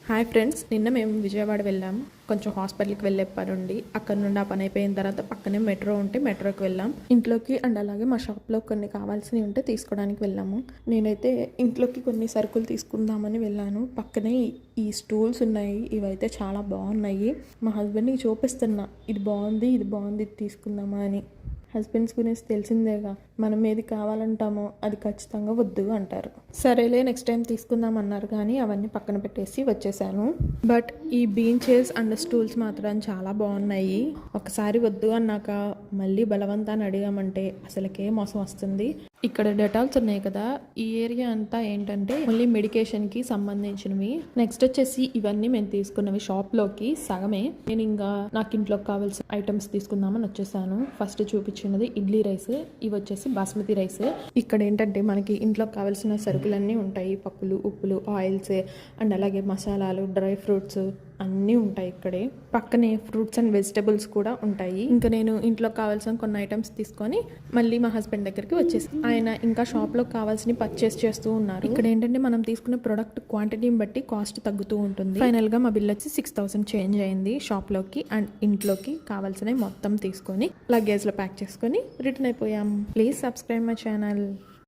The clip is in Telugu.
హాయ్ ఫ్రెండ్స్, నిన్న మేము విజయవాడ వెళ్ళాం. కొంచెం హాస్పిటల్కి వెళ్ళే పని ఉండి అక్కడ నుండి ఆ పని అయిపోయిన తర్వాత పక్కనే మెట్రో ఉంటే మెట్రోకి వెళ్ళాం. ఇంట్లోకి అండ్ అలాగే మా షాప్లో కొన్ని కావాల్సినవి ఉంటే తీసుకోవడానికి వెళ్ళాము. నేనైతే ఇంట్లోకి కొన్ని సరుకులు తీసుకుందామని వెళ్ళాను. పక్కనే ఈ స్టూల్స్ ఉన్నాయి, ఇవైతే చాలా బాగున్నాయి. మా హస్బెండ్కి చూపిస్తున్నా, ఇది బాగుంది ఇది తీసుకుందామా అని. హస్బెండ్స్ గురించి తెలిసిందేగా, మనం ఏది కావాలంటామో అది ఖచ్చితంగా వద్దు అంటారు. సరేలే నెక్స్ట్ టైం తీసుకుందాం అన్నారు, కానీ అవన్నీ పక్కన పెట్టేసి వచ్చేసాను. బట్ ఈ బెంచెస్ అండ్ స్టూల్స్ మాత్రం చాలా బాగున్నాయి. ఒకసారి వద్దు అన్నాక మళ్ళీ బలవంతాన్ని అడిగామంటే అసలుకే మోసం వస్తుంది. ఇక్కడ డెటాల్స్ ఉన్నాయి కదా, ఈ ఏరియా అంతా ఏంటంటే ఓన్లీ మెడికేషన్కి సంబంధించినవి. నెక్స్ట్ వచ్చేసి ఇవన్నీ మేము తీసుకున్నవి షాప్లోకి సగమే. నేను ఇంకా నాకు ఇంట్లోకి కావాల్సిన ఐటమ్స్ తీసుకుందామని వచ్చేసాను. ఫస్ట్ చూపించినది ఇడ్లీ రైస్, ఇవి వచ్చేసి బాస్మతి రైస్. ఇక్కడ ఏంటంటే మనకి ఇంట్లోకి కావాల్సిన సరుకులన్నీ ఉంటాయి. పప్పులు, ఉప్పులు, ఆయిల్స్ అండ్ అలాగే మసాలాలు, డ్రై ఫ్రూట్స్ అన్నీ ఉంటాయి ఇక్కడే. పక్కనే ఫ్రూట్స్ అండ్ వెజిటబుల్స్ కూడా ఉంటాయి. ఇంకా నేను ఇంట్లో కావాల్సిన కొన్ని ఐటమ్స్ తీసుకొని మళ్ళీ మా హస్బెండ్ దగ్గరికి వచ్చేసి ఆయన ఇంకా షాప్లో కావాల్సిన పర్చేస్ చేస్తూ ఉన్నారు. ఇక్కడ ఏంటంటే మనం తీసుకునే ప్రొడక్ట్ క్వాంటిటీని బట్టి కాస్ట్ తగ్గుతూ ఉంటుంది. ఫైనల్గా మా బిల్ వచ్చి 6,000 చేంజ్ అయింది. షాప్లోకి అండ్ ఇంట్లోకి కావాల్సినవి మొత్తం తీసుకొని లగేజ్లో ప్యాక్ చేసుకొని రిటర్న్ అయిపోయాం. Please subscribe my channel.